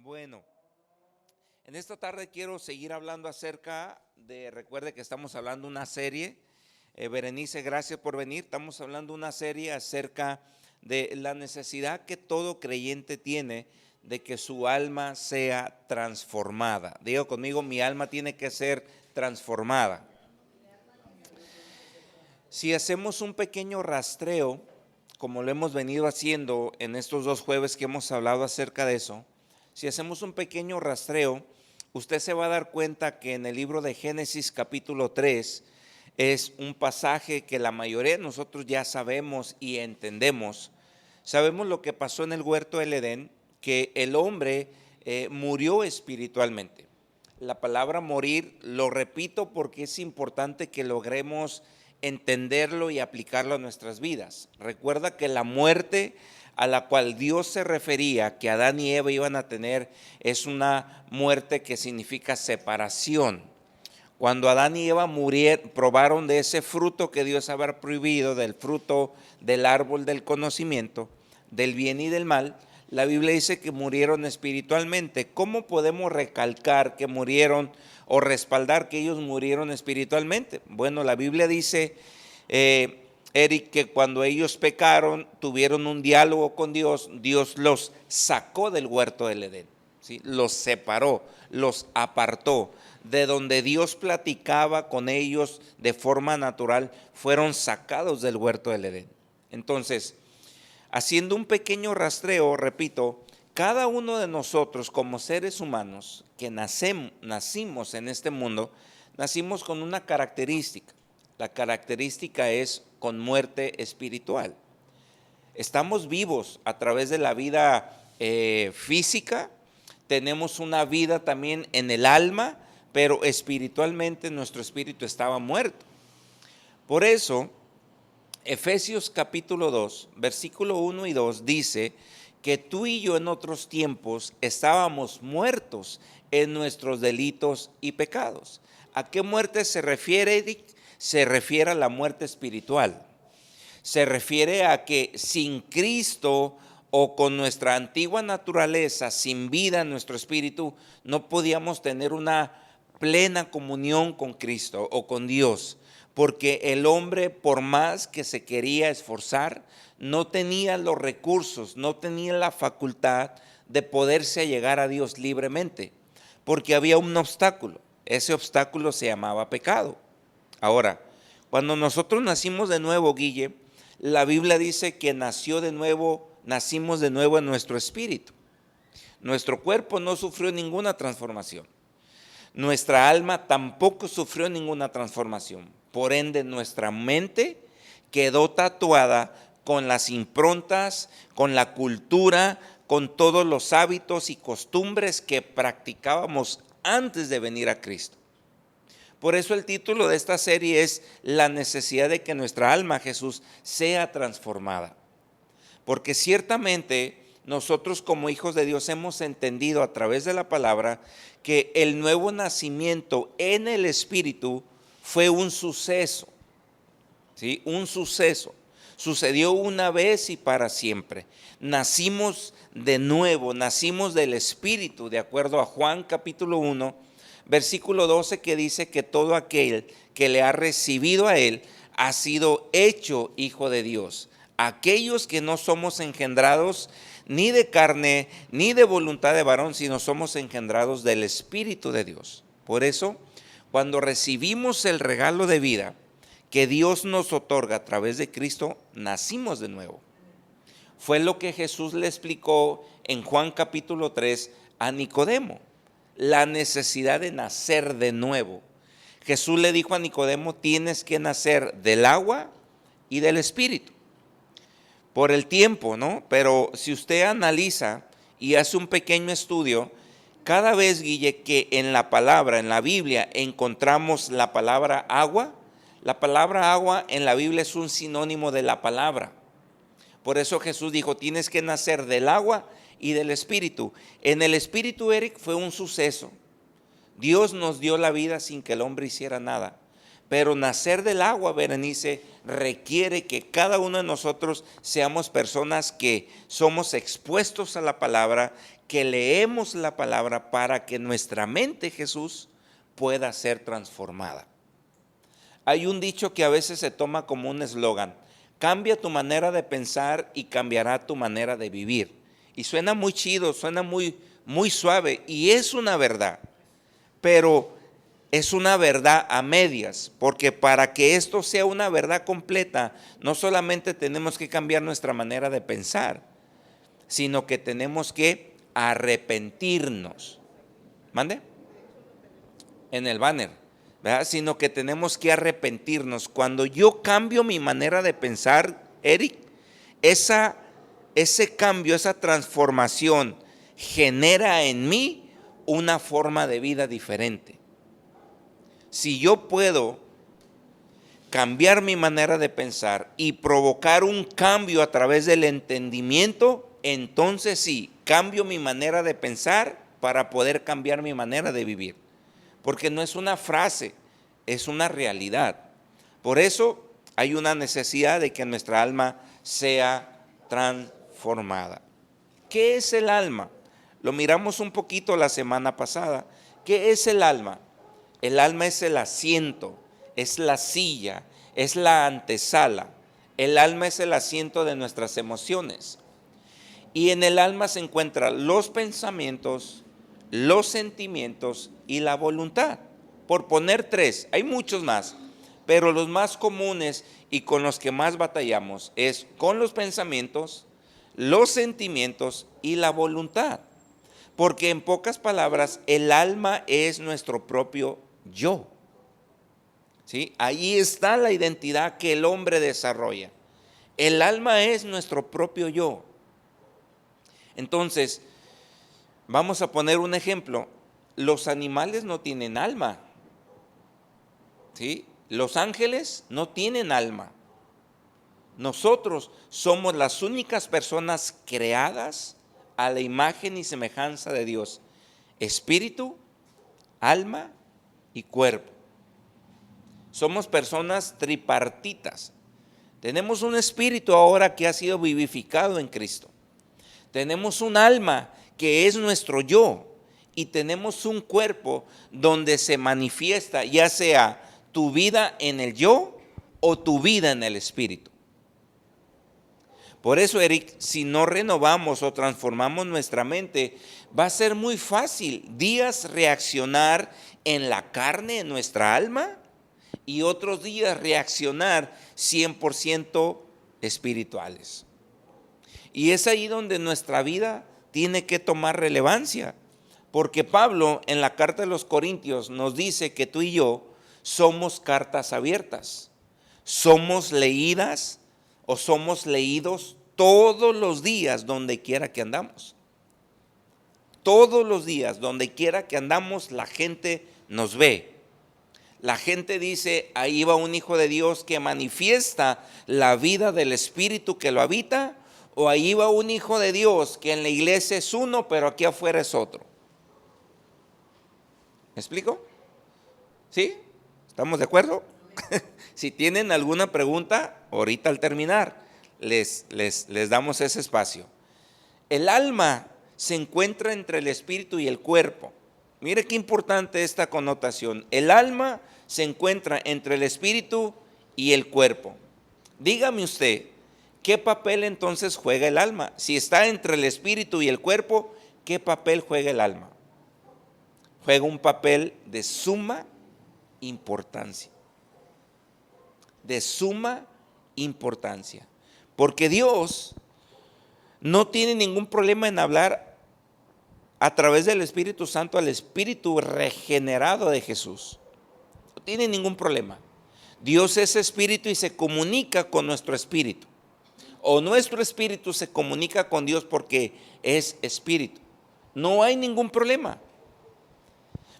Bueno, en esta tarde quiero seguir hablando acerca de, recuerde que estamos hablando de una serie, Berenice, gracias por venir, estamos hablando de una serie acerca de la necesidad que todo creyente tiene de que su alma sea transformada. Digo conmigo, mi alma tiene que ser transformada. Si hacemos un pequeño rastreo, como lo hemos venido haciendo en estos 2 jueves que hemos hablado acerca de eso, si hacemos un pequeño rastreo, usted se va a dar cuenta que en el libro de Génesis capítulo 3 es un pasaje que la mayoría de nosotros ya sabemos y entendemos. Sabemos lo que pasó en el huerto del Edén, que el hombre murió espiritualmente. La palabra morir, lo repito porque es importante que logremos entenderlo y aplicarlo a nuestras vidas. Recuerda que la muerte a la cual Dios se refería, que Adán y Eva iban a tener, es una muerte que significa separación. Cuando Adán y Eva probaron de ese fruto que Dios había prohibido, del fruto del árbol del conocimiento, del bien y del mal, la Biblia dice que murieron espiritualmente. ¿Cómo podemos recalcar que murieron o respaldar que ellos murieron espiritualmente? Bueno, la Biblia dice, Eric, que cuando ellos pecaron, tuvieron un diálogo con Dios, Dios los sacó del huerto del Edén, ¿sí? Los separó, los apartó. De donde Dios platicaba con ellos de forma natural, fueron sacados del huerto del Edén. Entonces, haciendo un pequeño rastreo, repito, cada uno de nosotros como seres humanos que nacimos en este mundo, nacimos con una característica. La característica es con muerte espiritual. Estamos vivos a través de la vida física, tenemos una vida también en el alma, pero espiritualmente nuestro espíritu estaba muerto. Por eso, Efesios capítulo 2, versículo 1 y 2 dice que tú y yo en otros tiempos estábamos muertos en nuestros delitos y pecados. ¿A qué muerte se refiere, Edith? Se refiere a la muerte espiritual. Se refiere a que sin Cristo o con nuestra antigua naturaleza, sin vida en nuestro espíritu, no podíamos tener una plena comunión con Cristo o con Dios, porque el hombre, por más que se quería esforzar, no tenía los recursos, no tenía la facultad de poderse llegar a Dios libremente, porque había un obstáculo. Ese obstáculo se llamaba pecado. Ahora, cuando nosotros nacimos de nuevo, Guille, la Biblia dice que nacimos de nuevo en nuestro espíritu. Nuestro cuerpo no sufrió ninguna transformación. Nuestra alma tampoco sufrió ninguna transformación. Por ende, nuestra mente quedó tatuada con las improntas, con la cultura, con todos los hábitos y costumbres que practicábamos antes de venir a Cristo. Por eso el título de esta serie es La necesidad de que nuestra alma, Jesús, sea transformada. Porque ciertamente nosotros como hijos de Dios hemos entendido a través de la palabra que el nuevo nacimiento en el Espíritu fue un suceso, ¿sí? Un suceso. Sucedió una vez y para siempre. Nacimos de nuevo, nacimos del Espíritu, de acuerdo a Juan capítulo 1, versículo 12, que dice que todo aquel que le ha recibido a él ha sido hecho hijo de Dios. Aquellos que no somos engendrados ni de carne ni de voluntad de varón, sino somos engendrados del Espíritu de Dios. Por eso, cuando recibimos el regalo de vida que Dios nos otorga a través de Cristo, nacimos de nuevo. Fue lo que Jesús le explicó en Juan capítulo 3 a Nicodemo, la necesidad de nacer de nuevo. Jesús le dijo a Nicodemo, tienes que nacer del agua y del Espíritu. Por el tiempo, ¿no? Pero si usted analiza y hace un pequeño estudio, cada vez, Guille, que en la palabra, en la Biblia, encontramos la palabra agua en la Biblia es un sinónimo de la palabra. Por eso Jesús dijo, tienes que nacer del agua y del Espíritu. En el Espíritu, Eric, fue un suceso. Dios nos dio la vida sin que el hombre hiciera nada. Pero nacer del agua, Berenice, requiere que cada uno de nosotros seamos personas que somos expuestos a la palabra, que leemos la palabra para que nuestra mente, Jesús, pueda ser transformada. Hay un dicho que a veces se toma como un eslogan: cambia tu manera de pensar y cambiará tu manera de vivir. Y suena muy chido, suena muy suave, y es una verdad, pero es una verdad a medias, porque para que esto sea una verdad completa, no solamente tenemos que cambiar nuestra manera de pensar, sino que tenemos que arrepentirnos. ¿Mande? En el banner, ¿verdad? Sino que tenemos que arrepentirnos. Cuando yo cambio mi manera de pensar, Eric, ese cambio, esa transformación genera en mí una forma de vida diferente. Si yo puedo cambiar mi manera de pensar y provocar un cambio a través del entendimiento, entonces sí, cambio mi manera de pensar para poder cambiar mi manera de vivir. Porque no es una frase, es una realidad. Por eso hay una necesidad de que nuestra alma sea transformada. ¿Qué es el alma? Lo miramos un poquito la semana pasada. ¿Qué es el alma? El alma es el asiento, es la silla, es la antesala. El alma es el asiento de nuestras emociones. Y en el alma se encuentran los pensamientos, los sentimientos y la voluntad. Por poner tres, hay muchos más, pero los más comunes y con los que más batallamos es con los pensamientos, los sentimientos y la voluntad. Porque en pocas palabras, el alma es nuestro propio yo. ¿Sí? Ahí está la identidad que el hombre desarrolla. El alma es nuestro propio yo. Entonces, vamos a poner un ejemplo. Los animales no tienen alma. ¿Sí? Los ángeles no tienen alma. Nosotros somos las únicas personas creadas a la imagen y semejanza de Dios. Espíritu, alma y cuerpo. Somos personas tripartitas. Tenemos un espíritu ahora que ha sido vivificado en Cristo. Tenemos un alma que es nuestro yo. Y tenemos un cuerpo donde se manifiesta ya sea tu vida en el yo o tu vida en el espíritu. Por eso, Eric, si no renovamos o transformamos nuestra mente, va a ser muy fácil días reaccionar en la carne, en nuestra alma, y otros días reaccionar 100% espirituales. Y es ahí donde nuestra vida tiene que tomar relevancia, porque Pablo en la carta de los Corintios nos dice que tú y yo somos cartas abiertas, somos leídas o somos leídos todos los días donde quiera que andamos. Todos los días donde quiera que andamos la gente nos ve. La gente dice, ahí va un hijo de Dios que manifiesta la vida del Espíritu que lo habita, o ahí va un hijo de Dios que en la iglesia es uno, pero aquí afuera es otro. ¿Me explico? ¿Sí? ¿Estamos de acuerdo? Si tienen alguna pregunta, ahorita al terminar, les damos ese espacio. El alma se encuentra entre el espíritu y el cuerpo. Mire qué importante esta connotación. El alma se encuentra entre el espíritu y el cuerpo. Dígame usted, ¿qué papel entonces juega el alma? Si está entre el espíritu y el cuerpo, ¿qué papel juega el alma? Juega un papel de suma importancia. De suma importancia. Porque Dios no tiene ningún problema en hablar a través del Espíritu Santo al Espíritu regenerado de Jesús. No tiene ningún problema. Dios es espíritu y se comunica con nuestro espíritu. O nuestro espíritu se comunica con Dios porque es espíritu. No hay ningún problema.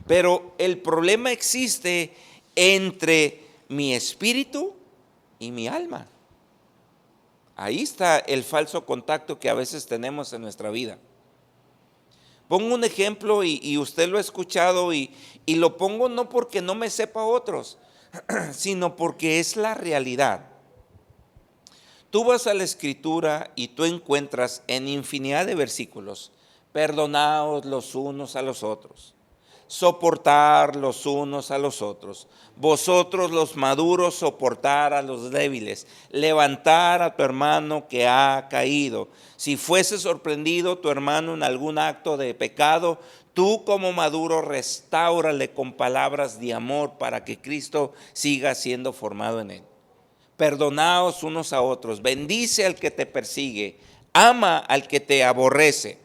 Pero el problema existe entre mi espíritu y mi alma. Ahí está el falso contacto que a veces tenemos en nuestra vida. Pongo un ejemplo y usted lo ha escuchado y lo pongo no porque no me sepa otros, sino porque es la realidad. Tú vas a la Escritura y tú encuentras en infinidad de versículos: perdonaos los unos a los otros, soportar los unos a los otros, vosotros los maduros soportar a los débiles, levantar a tu hermano que ha caído. Si fuese sorprendido tu hermano en algún acto de pecado, tú como maduro restáurale con palabras de amor para que Cristo siga siendo formado en él. Perdonaos unos a otros, bendice al que te persigue, ama al que te aborrece.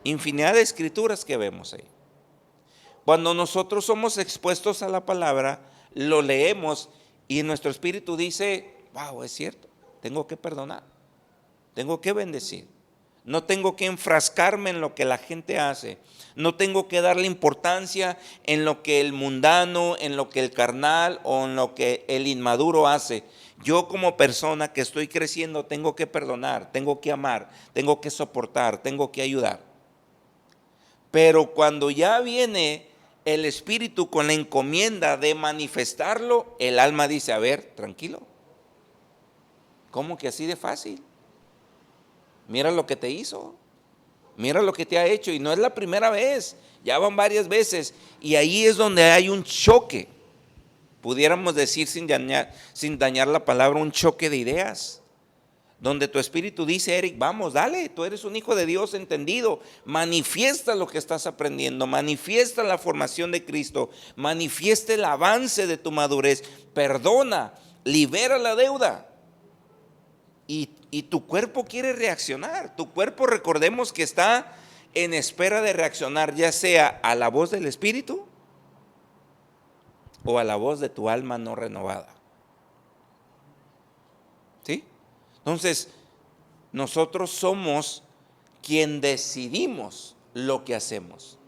Infinidad de escrituras que vemos ahí. Cuando nosotros somos expuestos a la palabra, lo leemos y nuestro espíritu dice: wow, es cierto, tengo que perdonar, tengo que bendecir. No tengo que enfrascarme en lo que la gente hace. No tengo que darle importancia en lo que el mundano, en lo que el carnal o en lo que el inmaduro hace. Yo como persona que estoy creciendo tengo que perdonar, tengo que amar, tengo que soportar, tengo que ayudar. Pero cuando ya viene el Espíritu con la encomienda de manifestarlo, el alma dice: a ver, tranquilo, ¿cómo que así de fácil? Mira lo que te hizo, mira lo que te ha hecho, y no es la primera vez, ya van varias veces, y ahí es donde hay un choque, pudiéramos decir sin dañar la palabra, un choque de ideas, donde tu espíritu dice: Eric, vamos, dale, tú eres un hijo de Dios entendido, manifiesta lo que estás aprendiendo, manifiesta la formación de Cristo, manifiesta el avance de tu madurez, perdona, libera la deuda. Y tu cuerpo quiere reaccionar. Tu cuerpo, recordemos que está en espera de reaccionar, ya sea a la voz del Espíritu o a la voz de tu alma no renovada. ¿Sí? Entonces, nosotros somos quien decidimos lo que hacemos.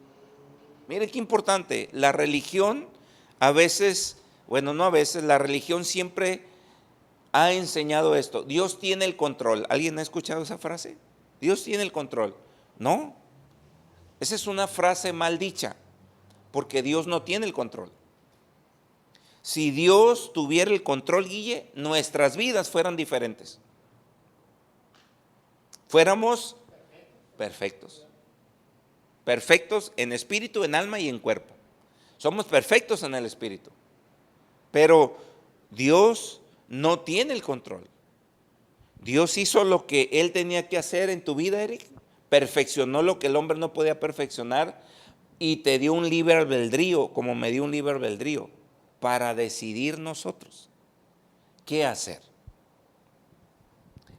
Mire qué importante. La religión a veces, bueno, no a veces, la religión siempre ha enseñado esto: Dios tiene el control. ¿Alguien ha escuchado esa frase? Dios tiene el control. No, esa es una frase mal dicha, porque Dios no tiene el control. Si Dios tuviera el control, Guille, nuestras vidas fueran diferentes. Fuéramos perfectos. Perfectos en espíritu, en alma y en cuerpo. Somos perfectos en el espíritu. Pero Dios no tiene el control. Dios hizo lo que Él tenía que hacer en tu vida, Eric. Perfeccionó lo que el hombre no podía perfeccionar y te dio un libre albedrío, como me dio un libre albedrío, para decidir nosotros qué hacer.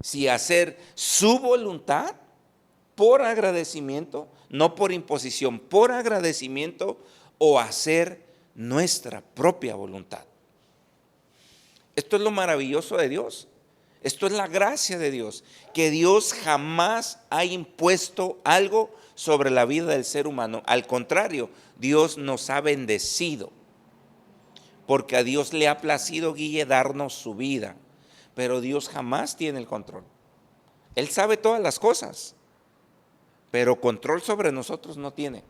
Si hacer su voluntad por agradecimiento, no por imposición, por agradecimiento, o hacer nuestra propia voluntad. Esto es lo maravilloso de Dios. Esto es la gracia de Dios, que Dios jamás ha impuesto algo sobre la vida del ser humano. Al contrario, Dios nos ha bendecido, porque a Dios le ha placido, Guille, darnos su vida, pero Dios jamás tiene el control. Él sabe todas las cosas, pero control sobre nosotros no tiene.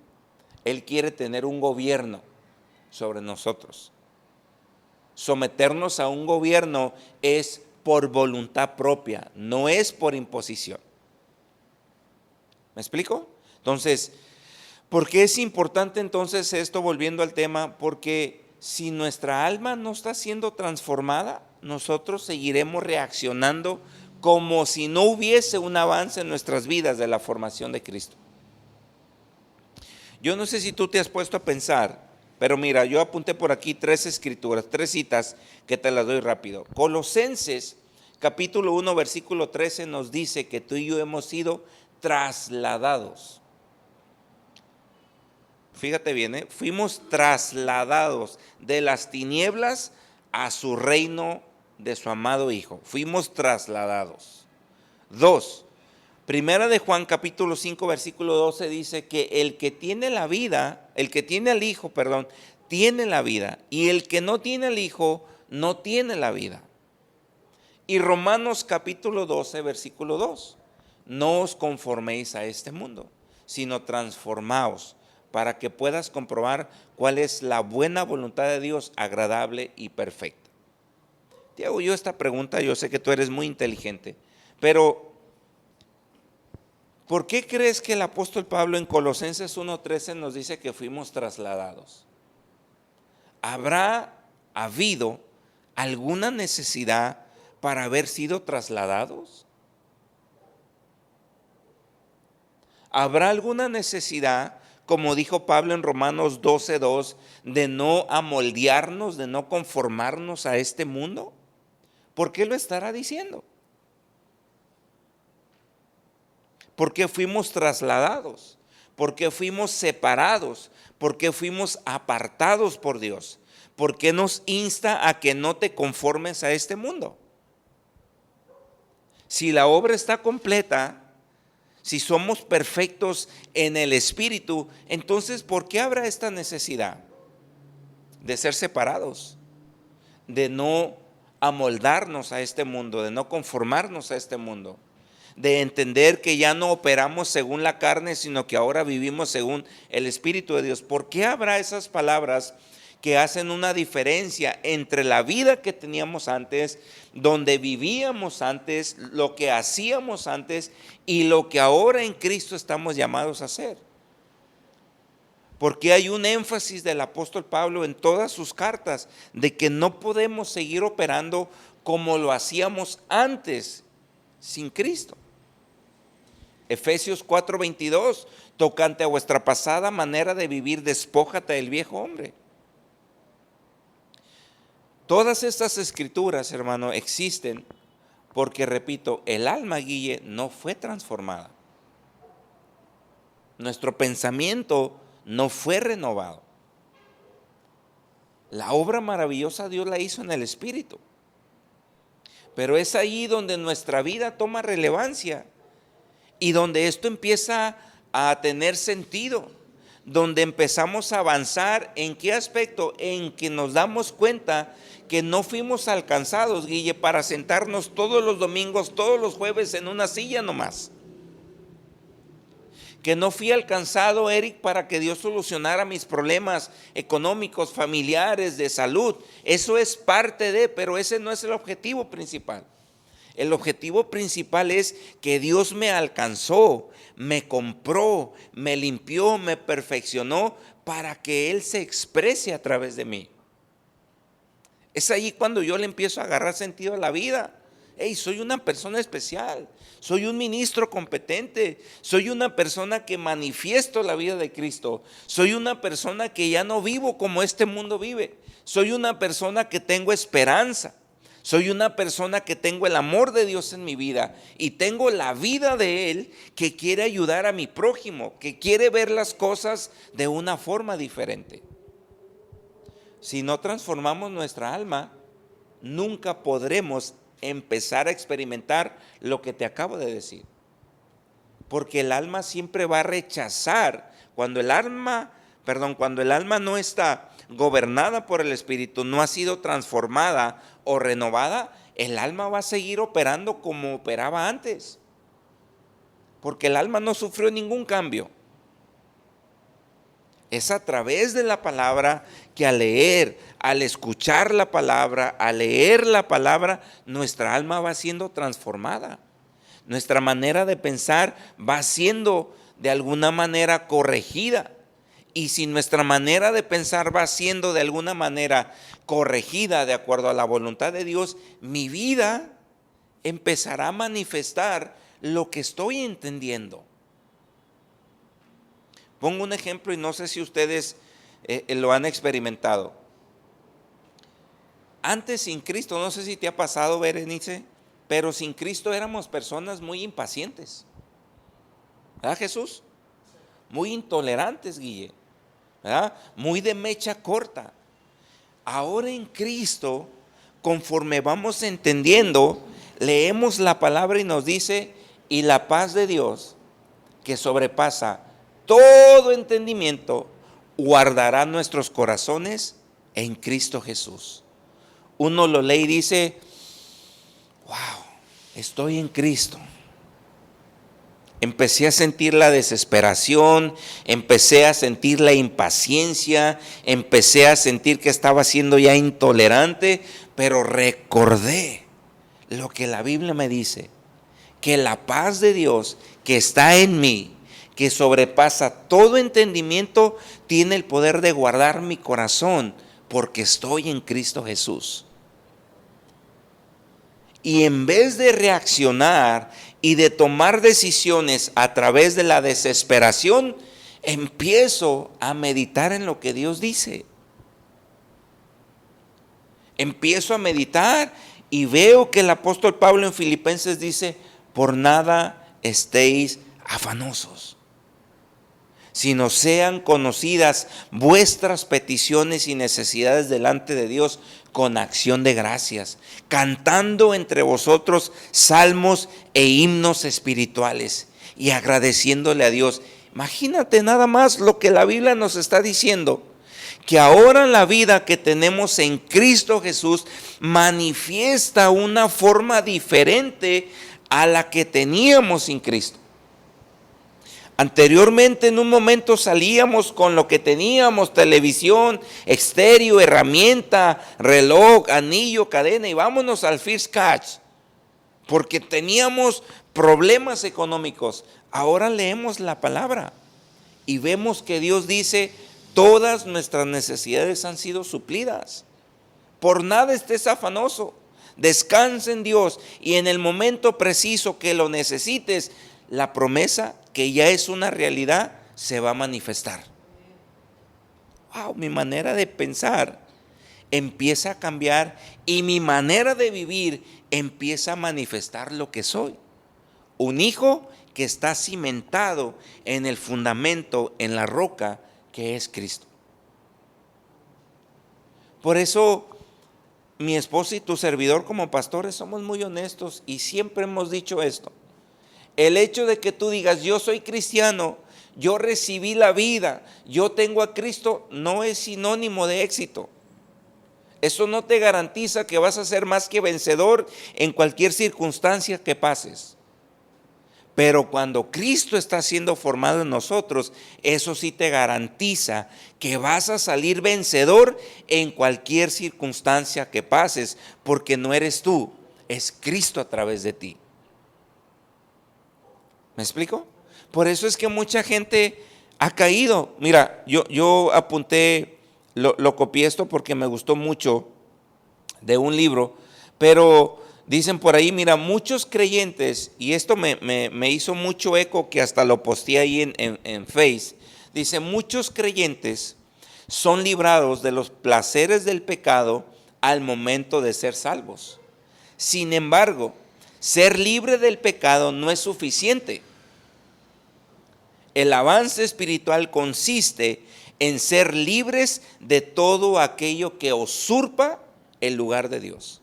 Él quiere tener un gobierno sobre nosotros. Someternos a un gobierno es por voluntad propia, no es por imposición. ¿Me explico? Entonces, ¿por qué es importante entonces esto, volviendo al tema? Porque si nuestra alma no está siendo transformada, nosotros seguiremos reaccionando como si no hubiese un avance en nuestras vidas de la formación de Cristo. Yo no sé si tú te has puesto a pensar, pero mira, yo apunté por aquí 3 escrituras, 3 citas que te las doy rápido. Colosenses capítulo 1 versículo 13 nos dice que tú y yo hemos sido trasladados. Fíjate bien, fuimos trasladados de las tinieblas a su reino de su amado Hijo. Fuimos trasladados. 2. Primera de Juan capítulo 5 versículo 12 dice que el que tiene la vida, el que tiene al Hijo, tiene la vida, y el que no tiene al Hijo no tiene la vida. Y Romanos capítulo 12 versículo 2, no os conforméis a este mundo, sino transformaos para que puedas comprobar cuál es la buena voluntad de Dios, agradable y perfecta. Te hago yo esta pregunta, yo sé que tú eres muy inteligente, pero ¿por qué crees que el apóstol Pablo en Colosenses 1:13 nos dice que fuimos trasladados? ¿Habrá habido alguna necesidad para haber sido trasladados? ¿Habrá alguna necesidad, como dijo Pablo en Romanos 12:2, de no amoldearnos, de no conformarnos a este mundo? ¿Por qué lo estará diciendo? ¿Por qué fuimos trasladados? ¿Por qué fuimos separados? ¿Por qué fuimos apartados por Dios? ¿Por qué nos insta a que no te conformes a este mundo? Si la obra está completa, si somos perfectos en el Espíritu, entonces ¿por qué habrá esta necesidad de ser separados? De no amoldarnos a este mundo, de no conformarnos a este mundo, de entender que ya no operamos según la carne, sino que ahora vivimos según el Espíritu de Dios. ¿Por qué habrá esas palabras que hacen una diferencia entre la vida que teníamos antes, donde vivíamos antes, lo que hacíamos antes y lo que ahora en Cristo estamos llamados a hacer? Porque hay un énfasis del apóstol Pablo en todas sus cartas de que no podemos seguir operando como lo hacíamos antes sin Cristo. Efesios 4:22, tocante a vuestra pasada manera de vivir, despójate del viejo hombre. Todas estas escrituras, hermano, existen porque, repito, el alma, Guille, no fue transformada. Nuestro pensamiento no fue renovado. La obra maravillosa Dios la hizo en el Espíritu. Pero es ahí donde nuestra vida toma relevancia y donde esto empieza a tener sentido, donde empezamos a avanzar. ¿En qué aspecto? En que nos damos cuenta que no fuimos alcanzados, Guille, para sentarnos todos los domingos, todos los jueves en una silla nomás. Que no fui alcanzado, Eric, para que Dios solucionara mis problemas económicos, familiares, de salud. Eso es parte de, pero ese no es el objetivo principal. El objetivo principal es que Dios me alcanzó, me compró, me limpió, me perfeccionó para que Él se exprese a través de mí. Es ahí cuando yo le empiezo a agarrar sentido a la vida. Hey, soy una persona especial, soy un ministro competente, soy una persona que manifiesto la vida de Cristo, soy una persona que ya no vivo como este mundo vive, soy una persona que tengo esperanza, soy una persona que tengo el amor de Dios en mi vida y tengo la vida de Él, que quiere ayudar a mi prójimo, que quiere ver las cosas de una forma diferente. Si no transformamos nuestra alma, nunca podremos empezar a experimentar lo que te acabo de decir. Porque el alma siempre va a rechazar. Cuando el alma no está gobernada por el Espíritu, no ha sido transformada o renovada, el alma va a seguir operando como operaba antes. Porque el alma no sufrió ningún cambio. Es a través de la palabra que al leer, al escuchar la palabra, al leer la palabra, nuestra alma va siendo transformada. Nuestra manera de pensar va siendo de alguna manera corregida. Y si nuestra manera de pensar va siendo de alguna manera corregida de acuerdo a la voluntad de Dios, mi vida empezará a manifestar lo que estoy entendiendo. Pongo un ejemplo y no sé si ustedes lo han experimentado. Antes sin Cristo, no sé si te ha pasado, Berenice, pero sin Cristo éramos personas muy impacientes. ¿Verdad, Jesús? Muy intolerantes, Guille. ¿Verdad? Muy de mecha corta. Ahora en Cristo, conforme vamos entendiendo, leemos la palabra y nos dice, y la paz de Dios, que sobrepasa todo entendimiento, guardará nuestros corazones en Cristo Jesús. Uno lo lee y dice, wow, estoy en Cristo. Empecé a sentir la desesperación, empecé a sentir la impaciencia, empecé a sentir que estaba siendo ya intolerante, pero recordé lo que la Biblia me dice, que la paz de Dios que está en mí, que sobrepasa todo entendimiento, tiene el poder de guardar mi corazón porque estoy en Cristo Jesús. Y en vez de reaccionar y de tomar decisiones a través de la desesperación, empiezo a meditar en lo que Dios dice. Empiezo a meditar y veo que el apóstol Pablo en Filipenses dice: por nada estéis afanosos, sino sean conocidas vuestras peticiones y necesidades delante de Dios con acción de gracias, cantando entre vosotros salmos e himnos espirituales y agradeciéndole a Dios. Imagínate nada más lo que la Biblia nos está diciendo, que ahora la vida que tenemos en Cristo Jesús manifiesta una forma diferente a la que teníamos sin Cristo. Anteriormente, en un momento salíamos con lo que teníamos: televisión, estéreo, herramienta, reloj, anillo, cadena, y vámonos al First Catch, porque teníamos problemas económicos. Ahora leemos la palabra y vemos que Dios dice: todas nuestras necesidades han sido suplidas. Por nada estés afanoso, descansa en Dios, y en el momento preciso que lo necesites, la promesa, que ya es una realidad, se va a manifestar. Wow, mi manera de pensar empieza a cambiar y mi manera de vivir empieza a manifestar lo que soy. Un hijo que está cimentado en el fundamento, en la roca que es Cristo. Por eso mi esposa y tu servidor como pastores somos muy honestos y siempre hemos dicho esto. El hecho de que tú digas: yo soy cristiano, yo recibí la vida, yo tengo a Cristo, no es sinónimo de éxito. Eso no te garantiza que vas a ser más que vencedor en cualquier circunstancia que pases. Pero cuando Cristo está siendo formado en nosotros, eso sí te garantiza que vas a salir vencedor en cualquier circunstancia que pases, porque no eres tú, es Cristo a través de ti. ¿Me explico? Por eso es que mucha gente ha caído. Mira, yo apunté, lo copié esto porque me gustó mucho de un libro, pero dicen por ahí, mira, muchos creyentes, y esto me hizo mucho eco, que hasta lo posteé ahí en Face. Dice: muchos creyentes son librados de los placeres del pecado al momento de ser salvos. Sin embargo, ser libre del pecado no es suficiente. El avance espiritual consiste en ser libres de todo aquello que usurpa el lugar de Dios.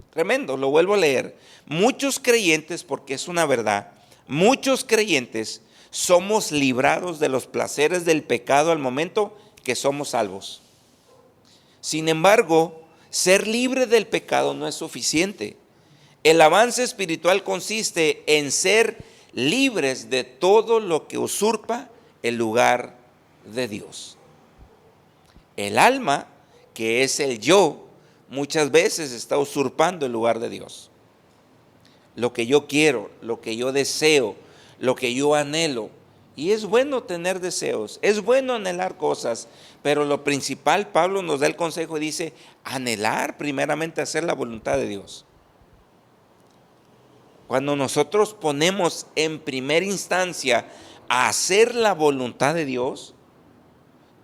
Tremendo, lo vuelvo a leer. Muchos creyentes, porque es una verdad, muchos creyentes somos librados de los placeres del pecado al momento que somos salvos. Sin embargo, ser libre del pecado no es suficiente. El avance espiritual consiste en ser libres de todo lo que usurpa el lugar de Dios. El alma, que es el yo, muchas veces está usurpando el lugar de Dios. Lo que yo quiero, lo que yo deseo, lo que yo anhelo. Y es bueno tener deseos, es bueno anhelar cosas, pero lo principal, Pablo nos da el consejo y dice: anhelar primeramente hacer la voluntad de Dios. Cuando nosotros ponemos en primera instancia a hacer la voluntad de Dios,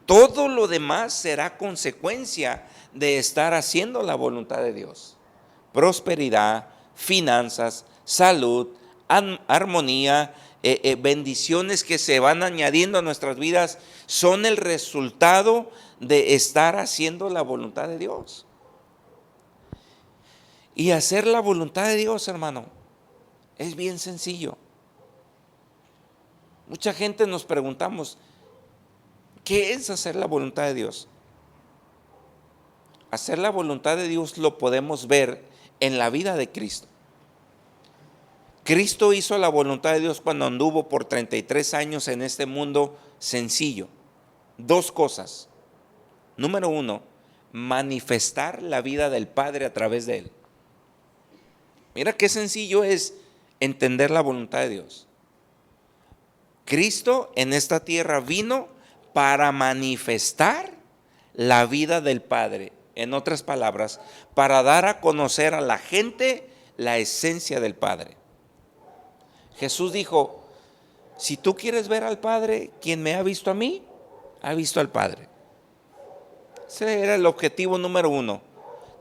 todo lo demás será consecuencia de estar haciendo la voluntad de Dios. Prosperidad, finanzas, salud, armonía, bendiciones que se van añadiendo a nuestras vidas son el resultado de estar haciendo la voluntad de Dios. Y hacer la voluntad de Dios, hermano, es bien sencillo. Mucha gente nos preguntamos: ¿qué es hacer la voluntad de Dios? Hacer la voluntad de Dios lo podemos ver en la vida de Cristo. Cristo hizo la voluntad de Dios cuando anduvo por 33 años en este mundo sencillo. Dos cosas. Número uno, manifestar la vida del Padre a través de él. Mira qué sencillo es entender la voluntad de Dios. Cristo en esta tierra vino para manifestar la vida del Padre. En otras palabras, para dar a conocer a la gente la esencia del Padre. Jesús dijo, si tú quieres ver al Padre, quien me ha visto a mí, ha visto al Padre. Ese era el objetivo número uno,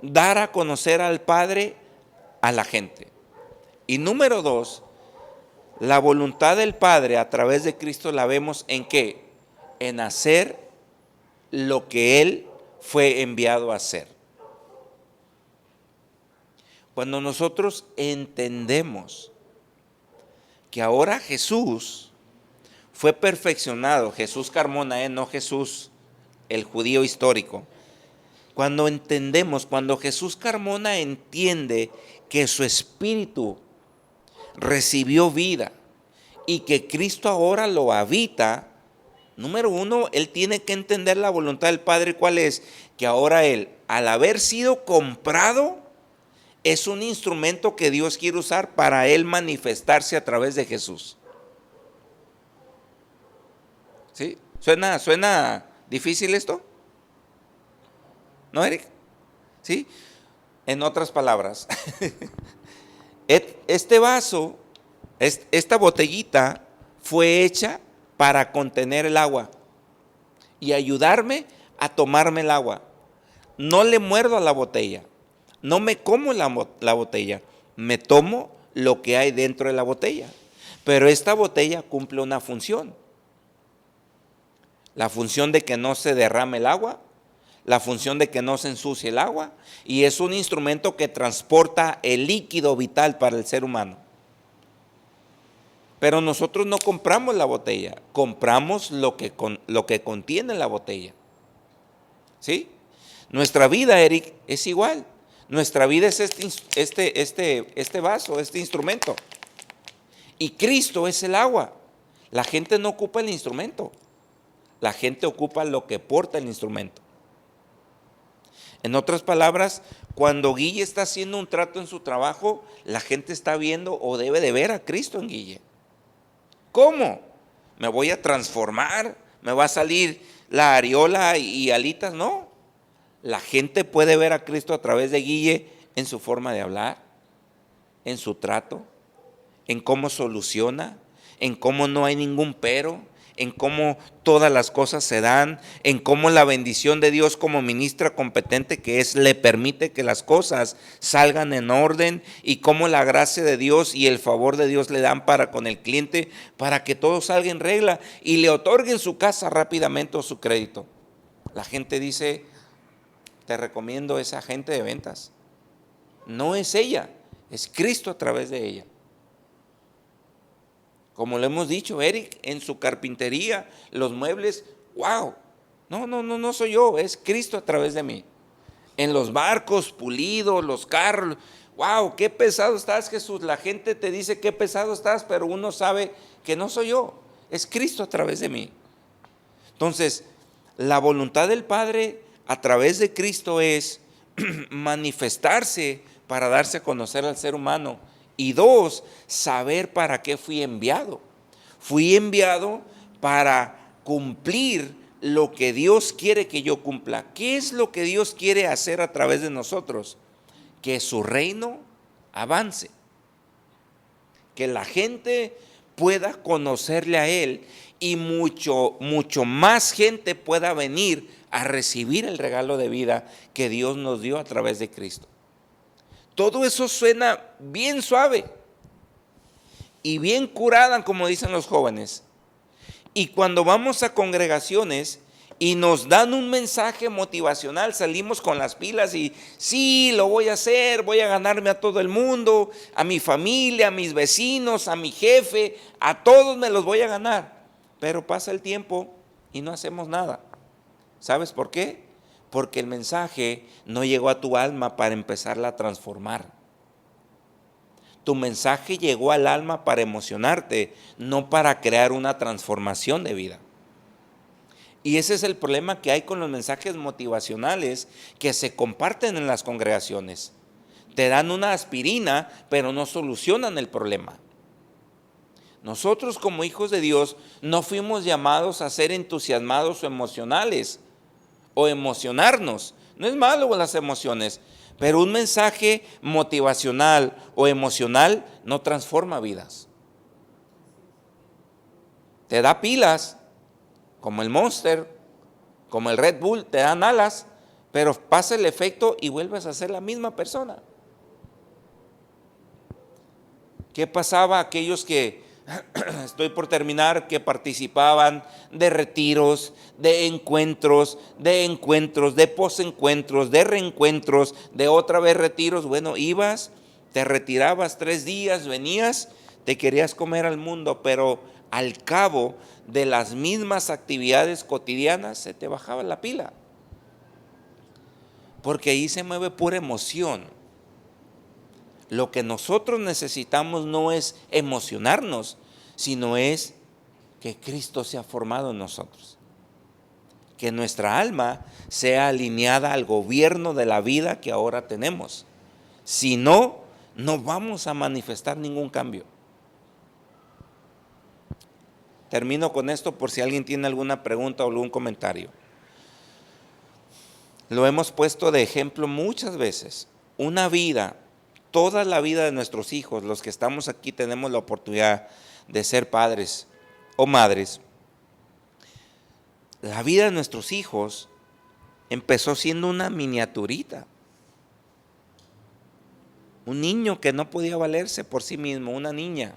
dar a conocer al Padre a la gente. Y número dos, la voluntad del Padre a través de Cristo la vemos en qué, en hacer lo que Él fue enviado a hacer. Cuando nosotros entendemos que ahora Jesús fue perfeccionado, Jesús Carmona, no Jesús el judío histórico. Cuando entendemos, cuando Jesús Carmona entiende que su espíritu recibió vida y que Cristo ahora lo habita, número uno, él tiene que entender la voluntad del Padre. ¿Cuál es? Que ahora él, al haber sido comprado, es un instrumento que Dios quiere usar para él manifestarse a través de Jesús. ¿Sí? ¿Suena difícil esto? ¿No, Eric? ¿Sí? En otras palabras, este vaso, esta botellita fue hecha para contener el agua y ayudarme a tomarme el agua. No le muerdo a la botella, no me como la botella, me tomo lo que hay dentro de la botella. Pero esta botella cumple una función. La función de que no se derrame el agua, la función de que no se ensucie el agua, y es un instrumento que transporta el líquido vital para el ser humano. Pero nosotros no compramos la botella, compramos lo que contiene la botella. ¿Sí? Nuestra vida, Eric, es igual. Nuestra vida es este vaso, este instrumento. Y Cristo es el agua. La gente no ocupa el instrumento. La gente ocupa lo que porta el instrumento. En otras palabras, cuando Guille está haciendo un trato en su trabajo, la gente está viendo o debe de ver a Cristo en Guille. ¿Cómo? ¿Me voy a transformar? ¿Me va a salir la areola y alitas? No. La gente puede ver a Cristo a través de Guille en su forma de hablar, en su trato, en cómo soluciona, en cómo no hay ningún pero, en cómo todas las cosas se dan, en cómo la bendición de Dios como ministra competente que es, le permite que las cosas salgan en orden, y cómo la gracia de Dios y el favor de Dios le dan para con el cliente, para que todo salga en regla y le otorguen su casa rápidamente o su crédito. La gente dice, te recomiendo a esa agente de ventas. No es ella, es Cristo a través de ella. Como lo hemos dicho, Eric, en su carpintería, los muebles, wow, no soy yo, es Cristo a través de mí. En los barcos pulidos, los carros, wow, qué pesado estás, Jesús. La gente te dice qué pesado estás, pero uno sabe que no soy yo, es Cristo a través de mí. Entonces, la voluntad del Padre a través de Cristo es manifestarse para darse a conocer al ser humano. Y dos, saber para qué fui enviado. Fui enviado para cumplir lo que Dios quiere que yo cumpla. ¿Qué es lo que Dios quiere hacer a través de nosotros? Que su reino avance. Que la gente pueda conocerle a Él y mucho más gente pueda venir a recibir el regalo de vida que Dios nos dio a través de Cristo. Todo eso suena bien suave y bien curada, como dicen los jóvenes. Y cuando vamos a congregaciones y nos dan un mensaje motivacional, salimos con las pilas y sí, lo voy a hacer, voy a ganarme a todo el mundo, a mi familia, a mis vecinos, a mi jefe, a todos me los voy a ganar. Pero pasa el tiempo y no hacemos nada. ¿Sabes por qué? Porque el mensaje no llegó a tu alma para empezarla a transformar. Tu mensaje llegó al alma para emocionarte, no para crear una transformación de vida. Y ese es el problema que hay con los mensajes motivacionales que se comparten en las congregaciones. Te dan una aspirina, pero no solucionan el problema. Nosotros como hijos de Dios no fuimos llamados a ser entusiasmados o emocionales o emocionarnos. No es malo las emociones, pero un mensaje motivacional o emocional no transforma vidas. Te da pilas, como el Monster, como el Red Bull, te dan alas, pero pasa el efecto y vuelves a ser la misma persona. ¿Qué pasaba a aquellos que, estoy por terminar, que participaban de retiros, de encuentros, de posencuentros, de reencuentros, de otra vez retiros? Bueno, ibas, te retirabas 3 días, venías, te querías comer al mundo, pero al cabo de las mismas actividades cotidianas se te bajaba la pila. Porque ahí se mueve pura emoción. Lo que nosotros necesitamos no es emocionarnos, sino es que Cristo sea formado en nosotros. Que nuestra alma sea alineada al gobierno de la vida que ahora tenemos. Si no, no vamos a manifestar ningún cambio. Termino con esto por si alguien tiene alguna pregunta o algún comentario. Lo hemos puesto de ejemplo muchas veces. Una vida, toda la vida de nuestros hijos, los que estamos aquí tenemos la oportunidad de ser padres o madres. La vida de nuestros hijos empezó siendo una miniaturita. Un niño que no podía valerse por sí mismo, una niña.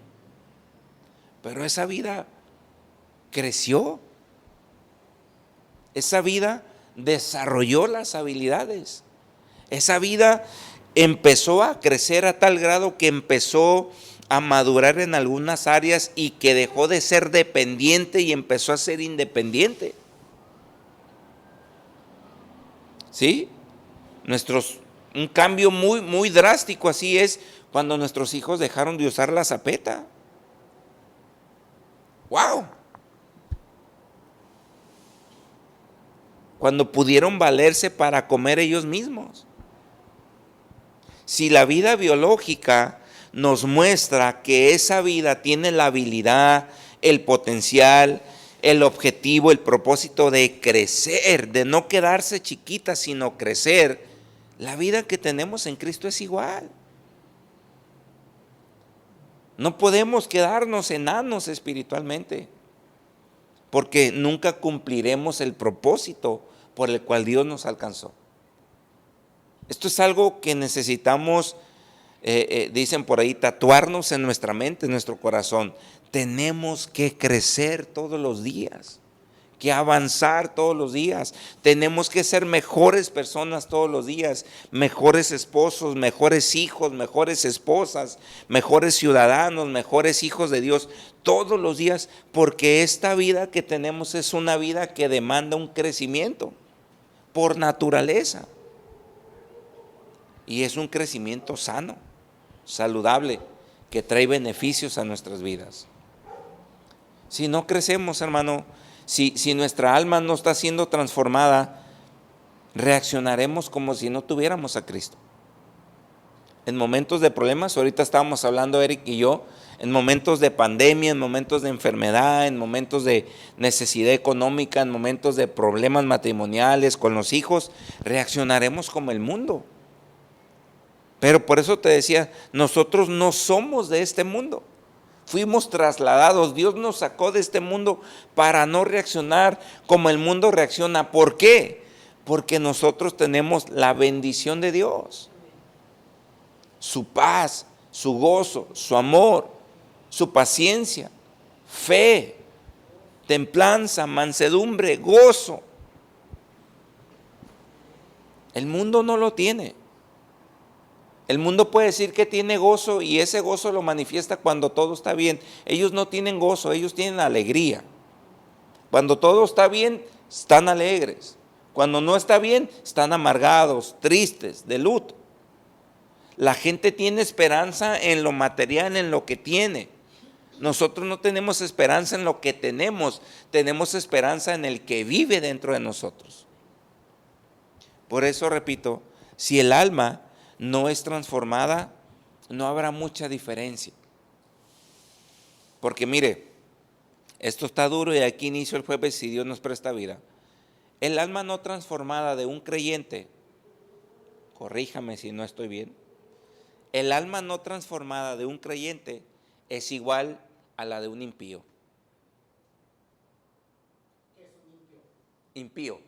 Pero esa vida creció. Esa vida desarrolló las habilidades. Esa vida empezó a crecer a tal grado que empezó a madurar en algunas áreas y que dejó de ser dependiente y empezó a ser independiente. ¿Sí? Un cambio muy drástico así es cuando nuestros hijos dejaron de usar la zapeta. ¡Wow! Cuando pudieron valerse para comer ellos mismos. Si la vida biológica nos muestra que esa vida tiene la habilidad, el potencial, el objetivo, el propósito de crecer, de no quedarse chiquita, sino crecer, la vida que tenemos en Cristo es igual. No podemos quedarnos enanos espiritualmente, porque nunca cumpliremos el propósito por el cual Dios nos alcanzó. Esto es algo que necesitamos, dicen por ahí, tatuarnos en nuestra mente, en nuestro corazón. Tenemos que crecer todos los días, que avanzar todos los días. Tenemos que ser mejores personas todos los días, mejores esposos, mejores hijos, mejores esposas, mejores ciudadanos, mejores hijos de Dios, todos los días, porque esta vida que tenemos es una vida que demanda un crecimiento por naturaleza. Y es un crecimiento sano, saludable, que trae beneficios a nuestras vidas. Si no crecemos, hermano, si nuestra alma no está siendo transformada, reaccionaremos como si no tuviéramos a Cristo. En momentos de problemas, ahorita estábamos hablando Eric y yo, en momentos de pandemia, en momentos de enfermedad, en momentos de necesidad económica, en momentos de problemas matrimoniales con los hijos, reaccionaremos como el mundo. Pero por eso te decía, nosotros no somos de este mundo. Fuimos trasladados, Dios nos sacó de este mundo para no reaccionar como el mundo reacciona. ¿Por qué? Porque nosotros tenemos la bendición de Dios. Su paz, su gozo, su amor, su paciencia, fe, templanza, mansedumbre, gozo. El mundo no lo tiene. El mundo puede decir que tiene gozo y ese gozo lo manifiesta cuando todo está bien. Ellos no tienen gozo, ellos tienen alegría. Cuando todo está bien, están alegres. Cuando no está bien, están amargados, tristes, de luto. La gente tiene esperanza en lo material, en lo que tiene. Nosotros no tenemos esperanza en lo que tenemos esperanza en el que vive dentro de nosotros. Por eso repito, si el alma no es transformada, no habrá mucha diferencia. Porque mire, esto está duro y aquí inicio el jueves si Dios nos presta vida. El alma no transformada de un creyente, corríjame si no estoy bien, el alma no transformada de un creyente es igual a la de un impío. Impío,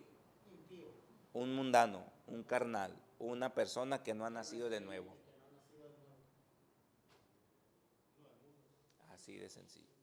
un mundano, un carnal, una persona que no ha nacido de nuevo. Así de sencillo.